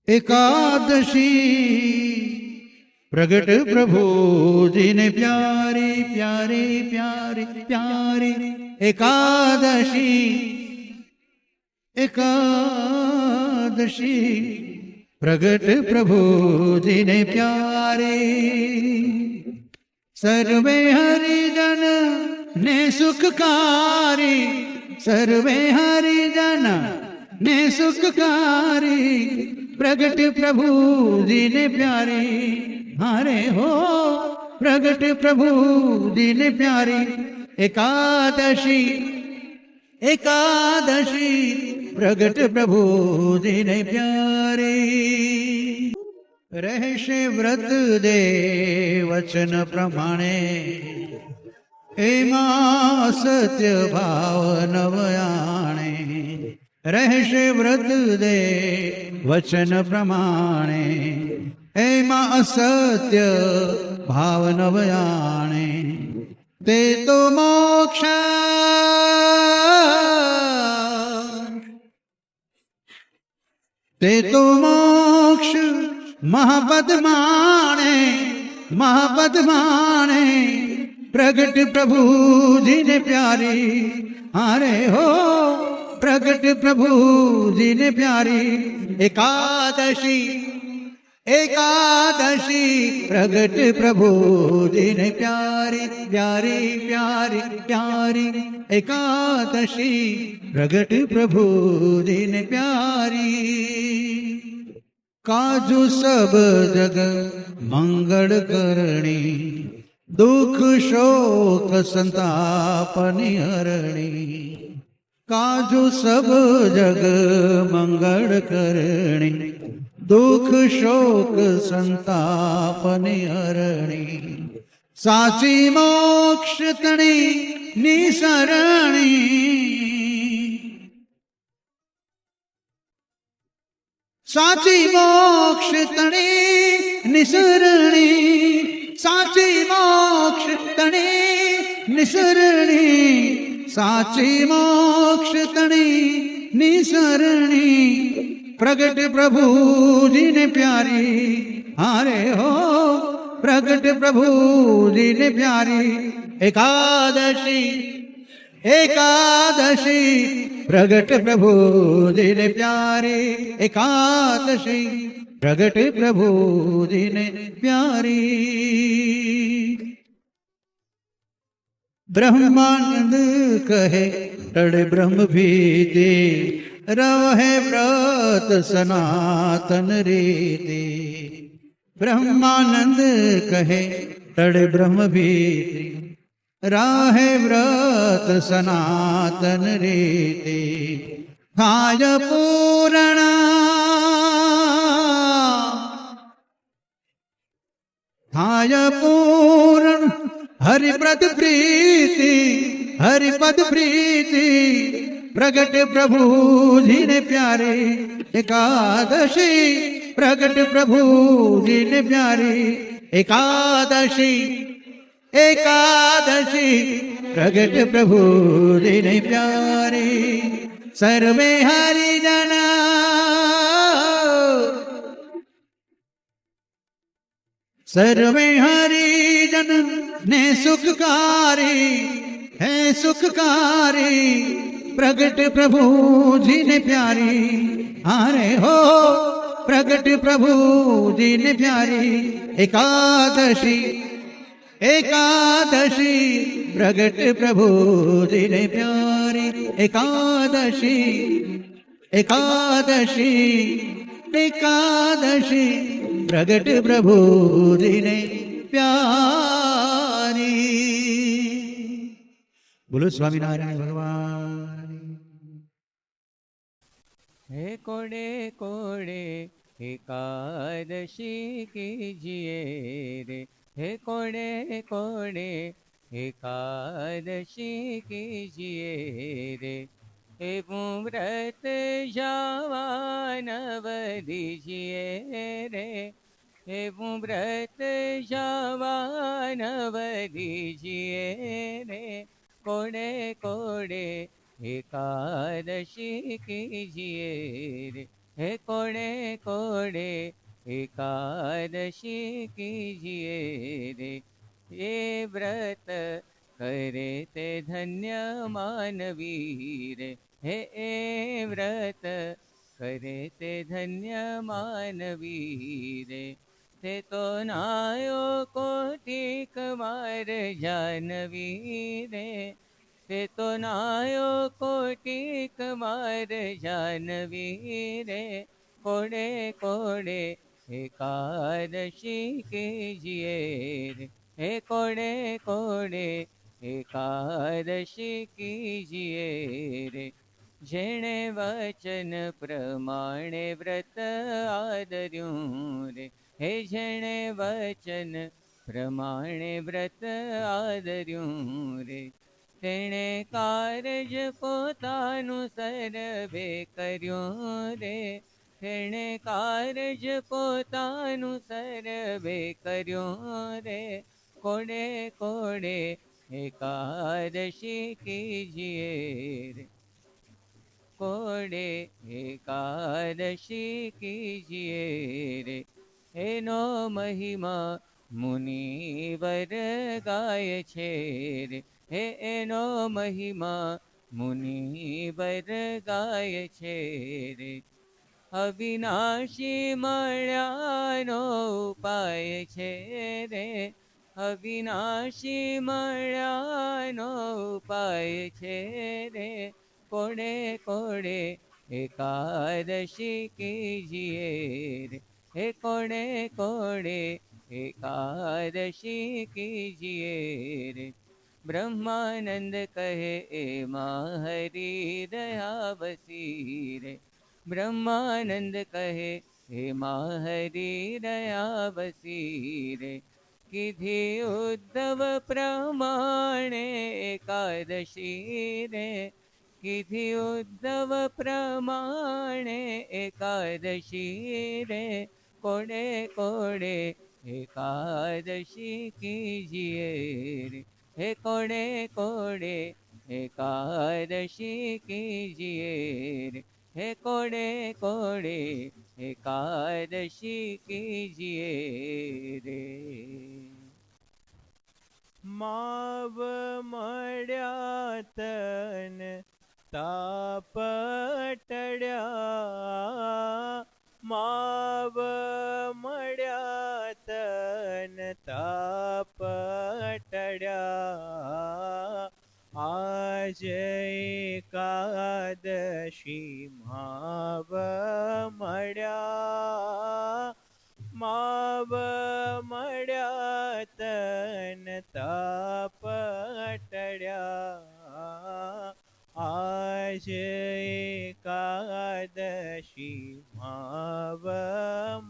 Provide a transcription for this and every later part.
एकादशी प्रगट प्रभु जी ने प्यारी प्यारी प्यारी प्यारी एकादशी एकादशी प्रगट प्रभु जी ने प्यारे सर्वे हरिजन ने सुखकारी सर्वे हरिजन ने सुखकारी प्रगट प्रभु जी ने प्यारी हारे हो प्रगट प्रभु जी ने प्यारी एकादशी एकादशी प्रगट प्रभु जी ने प्यारी રહેશે વ્રત દે વચન પ્રમાણે એમાં સત્ય ભાવ નવયાણે રહેશે વ્રત દે વચન પ્રમાણે એમાં અસત્ય ભાવ નવયાણે તે તો મોક્ષ તે તો મોક્ષ महापद माने प्रगट प्रभु जी ने प्यारी हारे हो प्रगट प्रभु जी ने प्यारी एकादशी एकादशी प्रगट प्रभु जी ने प्यारी प्यारी प्यारी प्यारी एकादशी प्रगट प्रभु जी ने प्यारी काजू सब जग मंगल करणी दुख शोक संताप निहरणी काजू सब जग मंगल करणी दुख शोक संताप निहरणी साची मोक्ष तणी निसरणी साची मोक्ष तणी निसरणी साची मोक्ष तणी निसरणी साची मोक्ष तणी निसरणी प्रगट प्रभु जी ने प्यारी हारे हो प्रगट प्रभु जी ने प्यारी एकादशी एकादशी प्रगट प्रभु जी ने प्यारी एकादशी प्रगट प्रभु जी ने प्यारी ब्रह्मानंद कहे तड़े ब्रह्म भीति रहे व्रत सनातन रीति ब्रह्मानंद कहे तड़े ब्रह्म भीति राहे व्रत सनातन रीति थाय पूर्ण थाय पूर्ण हरिपद प्रीति हरिपद प्रीति प्रगट प्रभु जी ने प्यारे एकादशी प्रगट प्रभु जी ने प्यारी एकादशी एकादशी प्रगट प्रभु जी ने प्यारी सर्वे हरिजन सर्वे हरिजन ने सुखकारी है सुखकारी प्रगट प्रभु जी ने प्यारी हारे हो प्रगट प्रभु जी ने प्यारी एकादशी एकादशी प्रगट प्रभु जी ने प्यारी एकादशी एकादशी एकादशी प्रगट प्रभु जी ने प्यारी बोलो स्वामीनारायण भगवान हे कोड़े कोड़े एकादशी कीजिए रे हे कोड़े कोड़े एकादशी कीजिए रे हे व्रत जावानव दीजिए रे हे व्रत जावानव दीजिए रे कोड़े कोड़े एकादशी कीजिए रे हे कोणे कोणे एकादशी कीजिए रे, ये व्रत करे ते धन्य मानवीर, हे ए व्रत करे ते धन्य मानवीर, ते तो नायो कोटिक मार जानवीर, ते तो नायो कोटिक मार जानवीर, कोडे कोडे एकादशी कीजिए रे, हे कोडे कोडे एकादशी कीजिए रे, जेणे वचन प्रमाणे व्रत आदर्યું रे, हे जेणे वचन प्रमाणे व्रत આદર્યું રે, તેણે કારજ પોતાનું સર્વે કર્યું રે, તેણે કારજ પોતાનું સર્વે કર્યું રે, કોડે કોડે એકાદશી કીજીએ રે, કોડે એકાદશી કીજીએ રે, એનો મહિમા મુનિવર ગાય છે રે, હે એનો મહિમા મુનિવર ગાય છે રે, અવિનાશી મળ્યાનો ઉપાય છે રે, અવિનાશી મળ્યાનો ઉપાય છે રે, કોડે કોડે એકાદશી કીજીએ રે, હે કોડે કોડે એકાદશી કીજીએ રે, બ્રહ્માનંદ કહે એમાં હરી દયા વસી રે, બ્રહ્માનંદ કહે એમાં હરી દયા વસી રે, કીધી ઉદ્ધવ પ્રમાણે એકાદશી રે, કીધી ઉદ્ધવ પ્રમાણે એકાદશી રે, કોડે કોડે એકાદશી કીજીએ રે, હે કોડે કોડે એકાદશી કીજીએ રે, હે કોડે કોડે એકાદશી કીજીએ રે. માવ મળ્યા તન તાપ ટળ્યા, માવ મળ્યા તન તાપ ટળ્યા, આજ એકાદશી માવ મળ્યા, માવ મળ્યા તન તાપ ટળ્યા, આજ એકાદશી માવ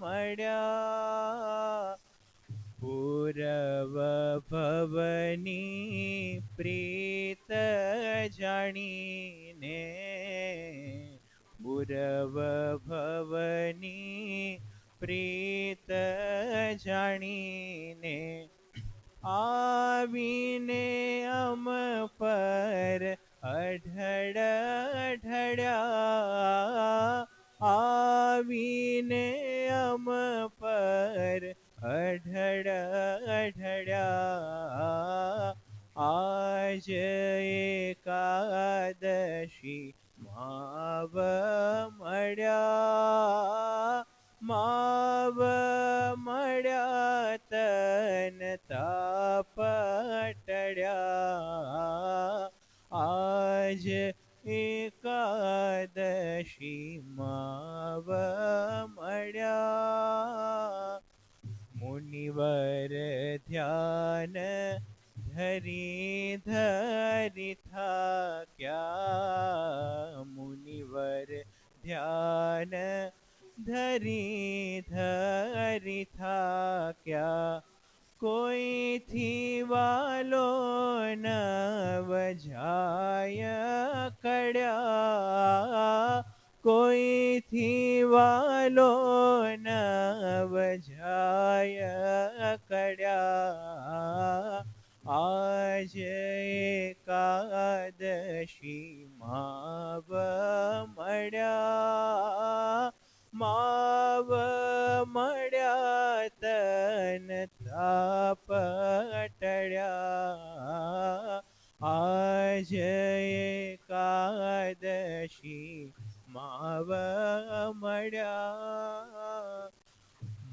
મળ્યા, પૂરવ ભવની પ્રીત જાણીને, પૂરવ ભવની પ્રીત જાણીને, આવીને અમ પર અઢળ ઢળ્યા, આવીને અમ પર અઢળ ઢળ્યા, આજ એકાદશી માવ મળ્યા, માવ મળ્યા તન તાપ ટળ્યા, આજ એકાદશી માવ મળ્યા, મુનિવર ધ્યાન ધરી ધરી થાક્યા, મુનિવર ધ્યાન ધરી ધરી થાક્યા, કોઈથી વાલો નવ જાય કડ્યા, કોઈથી વાલો નવ જાય કડ્યા, આજ એકાદશી માવ મળ્યા, તાપ ટળ્યા આજ એકાદશી માવ મળ્યા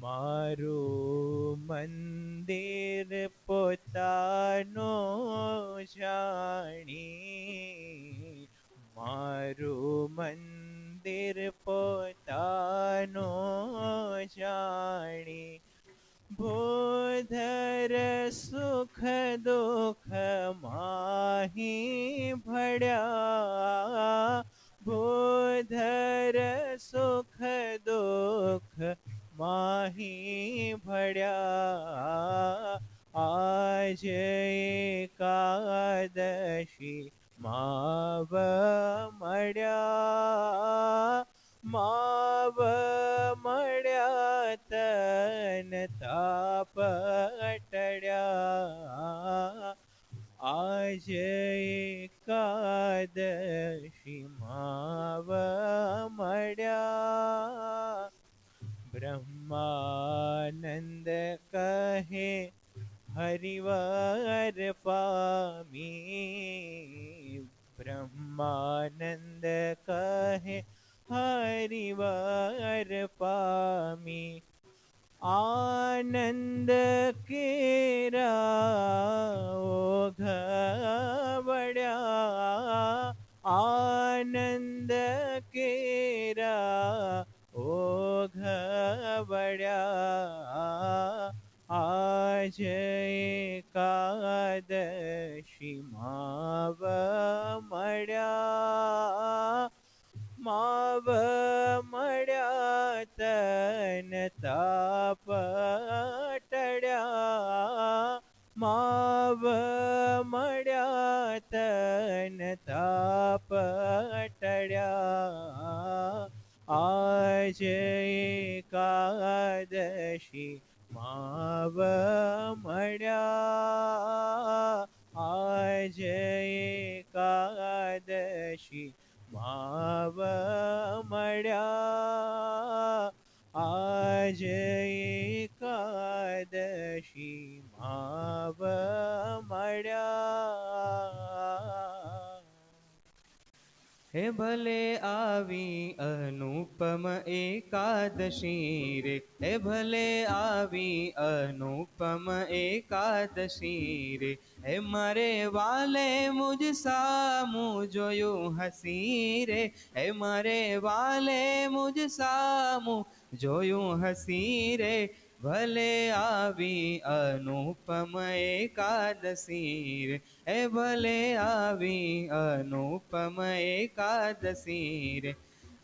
મારું મંદિર પોતાનો જાણી મારું મંદિર પોતાનો જાણી ભૂધર સુખ દુઃખ માહી ભળ્યા ભૂધર સુખ દુઃખ માહી ભળ્યા આજ એકાદશી માવ મળ્યા માવ મળ્યા તન તાપ ટળ્યા આજ એકાદશી માવ મળ્યા બ્રહ્માનંદ કહે હરિવાર પામી બ્રહ્માનંદ કહે હરિવાર પામી આનંદ કેરા ઓઘવડ્યા આનંદ કેરા ઓઘવડ્યા આજ એકાદશી માવ મળ્યા માવ મળ્યા તન તાપ ટળ્યા માવ મળ્યા તન તાપ ટળ્યા આજ એકાદશી માવ મળ્યા આજ એકાદશી માવ મળ્યા આજ એકાદશી માવ મળ્યા હે ભલે આવી અનુપમ એકાદશી રે હે ભલે આવી અનુપમ એકાદશી રે હે મારે વાલે મુજ સામું જોયું હસી રે હે મારે વાલે મુજ સામું જોયું હસી રે ભલે આવી અનુપમ એકાદશી રે હે ભલે આવી અનુપમ એકાદશી રે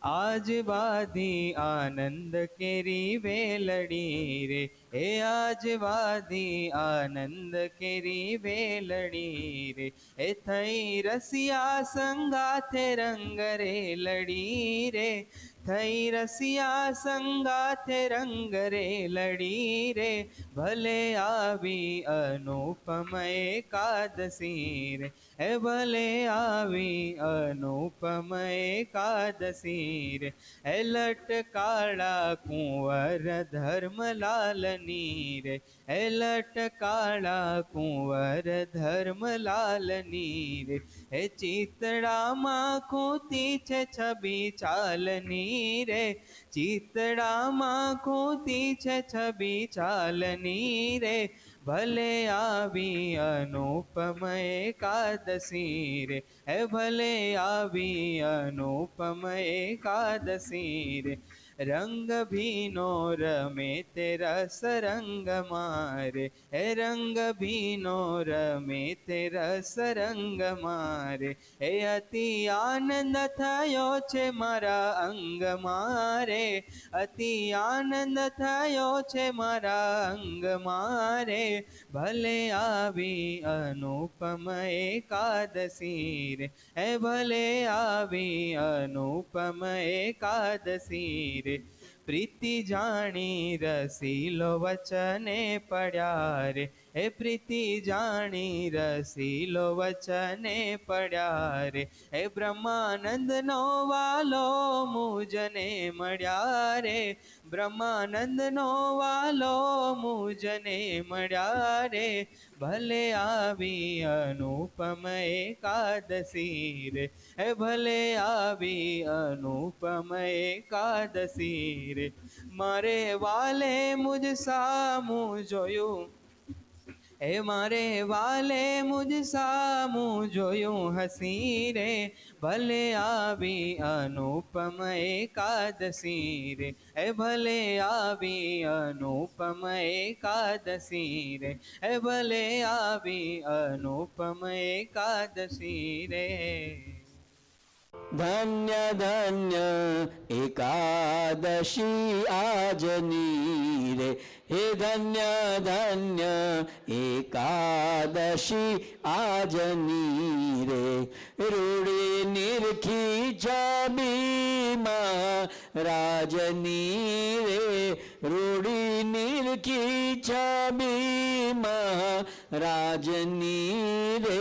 આજ બાધી આનંદ કેરી વેલડી રે હે આજ બાધી આનંદ કેરી વેલડી રે હે થઈ રસિયા સંગાથે રંગ રે લડી રે થઈ રસિયા સંગાથે રંગ રે લડી રે ભલે આવી અનુપમ એકાદશી રે હે ભલે આવી અનુપમ એકાદશી રે હે લટકાળા કુંવર ધર્મલાલની રે હે લટકાળા કુંવર ધર્મલાલની રે હે ચિતડામાં ખૂતી છે છબી ચાલની રે ચિતડામાં ખૂતી છે છબી ચાલની રે ભલે આવી અનુપમ એકાદશી રે હે ભલે આવી અનુપમ એકાદશી રે રંગ ભીનો રમે તે રસ રંગ મારે હે રંગ ભીનો રમે તે રસ રંગ મારે હે અતિ આનંદ થયો છે મારા અંગ મારે અતિ આનંદ થયો છે મારા અંગ મારે ભલે આવી અનુપમ એકાદશી રે હે ભલે આવી અનુપમ એકાદશી રે પ્રીતિ જાણી રસીલો વચને પડ્યા રે હે પ્રીતિ જાણી રસીલો વચને પડ્યા રે હે બ્રહ્માનંદ નો વાલો મુજને મળ્યા રે બ્રહ્માનંદ નો વાલો મુજને મળ્યા રે ભલે આવી અનુપમ એકાદશી રે હે ભલે આવી અનુપમ એકાદશી રે મારે વાલે મુજ સામું જોયું હે મારે વાલે મુજ સામું જોયું હસી રે ભલે આવી અનુપમ એકાદશી રે હે ભલે આવી અનુપમ એકાદશી રે હે ભલે આવી અનુપમ એકાદશી રે ધન્ય ધન્ય એકાદશી આજની રે હે ધન્ય ધન્ય એકાદશી આજની રે રૂડી નિરખી છબીમાં રાજની રે રૂડી નિરખી છબીમાં રાજની રે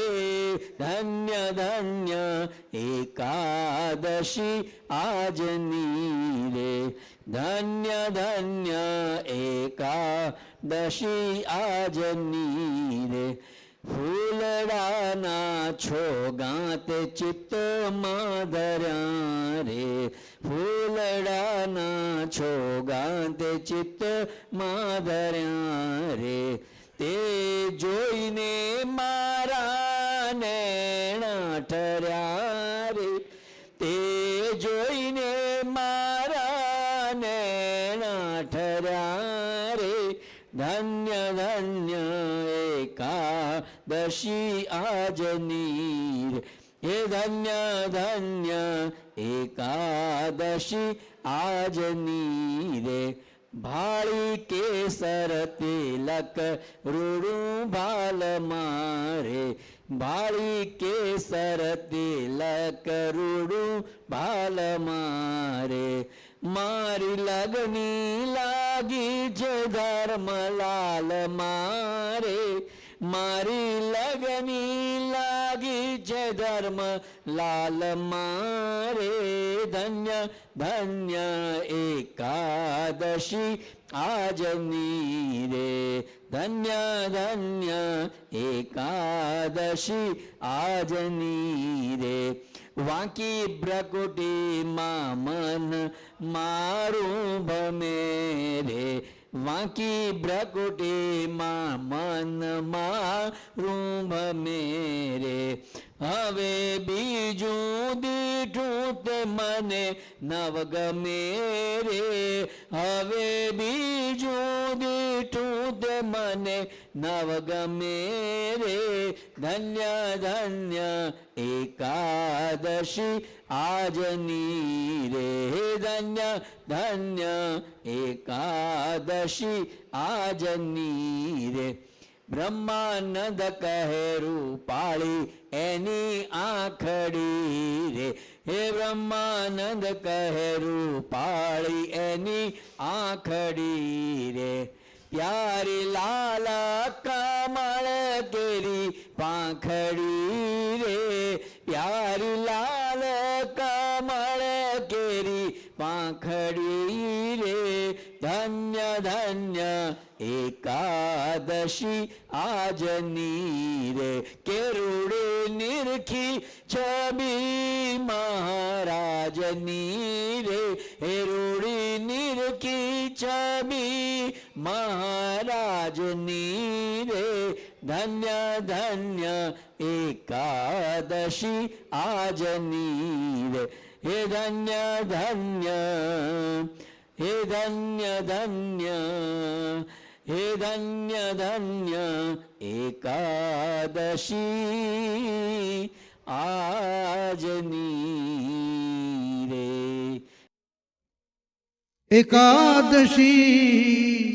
ધન્ય ધન્ય એકાદશી આજની રે ધન્ય ધન્ય એકાદશી આજની રે ફૂલડાના છોગાતે ચિત્તમાં ધર્યા રે ફૂલડાના છોગાતે ચિત્તમાં ધર્યા રે તે જોઈને મારા નેણા ઠર્યા રે તે જોઈને મારા નેણા ઠર્યા રે ધન્ય ધન્ય એકાદશી આજની રે હે ધન્ય ધન્ય એકાદશી આજની રે ભાળી કેસર તિલક રૂડું ભાલ મારે ભાળી કેસર તિલક રૂડું ભાલ મારે મારી લગની લાગી છે ધર્મલાલ મારે મારી લગની લાગી છે ધર્મ લાલ મારે ધન્ય ધન્ય એકાદશી આજની રે ધન્ય ધન્ય એકાદશી આજની રે વાંકી બ્રકુટીમાં મન મારું ભમે રે વાંકી બ્રકુટીમાં મન મારું ભમે રે હવે બીજું દીઠું તે મને નવ ગમે રે હવે બીજું દીઠું તે મને નવ ગમે રે ધન્ય ધન્ય એકાદશી આજની રે ધન્ય ધન્ય એકાદશી આજની રે બ્રહ્માનંદ કહેરું પાળી એની આંખડી રે હે બ્રહ્માનંદ કહેરું પાળી એની આંખડી રે પ્યારી લાલ કમળ કેરી પાંખડી રે પ્યારી લાલ કમળ કેરી પાંખડી રે ધન્ય ધન્ય એકાદશી આજની રે કેરુડે નિરખી છબી મહારાજની રે હેરુડી નિરખી છબી મહારાજની રે ધન્ય ધન્ય એકાદશી આજની રે હે ધન્ય ધન્ય હે ધન્ય ધન્ય હે ધન્ય ધન્ય એકાદશી આજની રે એકાદશી